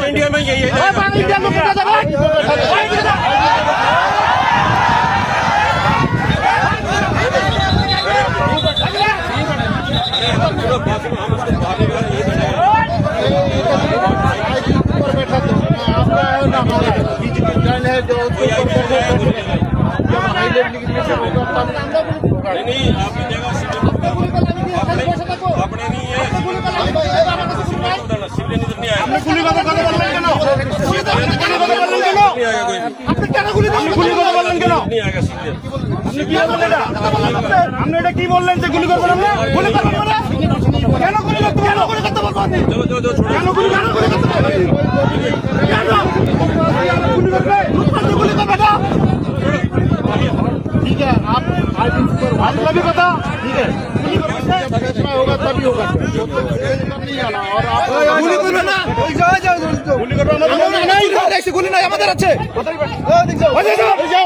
India में यही है। इंडिया में नहीं आपकी जगह अपने नहीं है सिविलियन इधर नहीं आएगा। गुली কথা বললেন কেন? আপনি কেন গুলি কথা বললেন কেন? नहीं आएगा सिविलियन। আপনি কি বললেন এটা? আপনি এটা কি বললেন যে গুলি করবেন না? গুলি করবেন না? কেন গুলি করতে কেন গুলি করতে বলবেন? जो কেন গুলি করতে বলবেন? কেন गुली करবে? गुली करবে ना? ठीक है आप आज अगला भी बता। ठीक है फैसला होगा तभी होगा। नहीं आना और आप गुली करবে না? गुली करবে না? नहीं ऐसे गुली नहीं আমাদের আছে। ওই যাও ওই যাও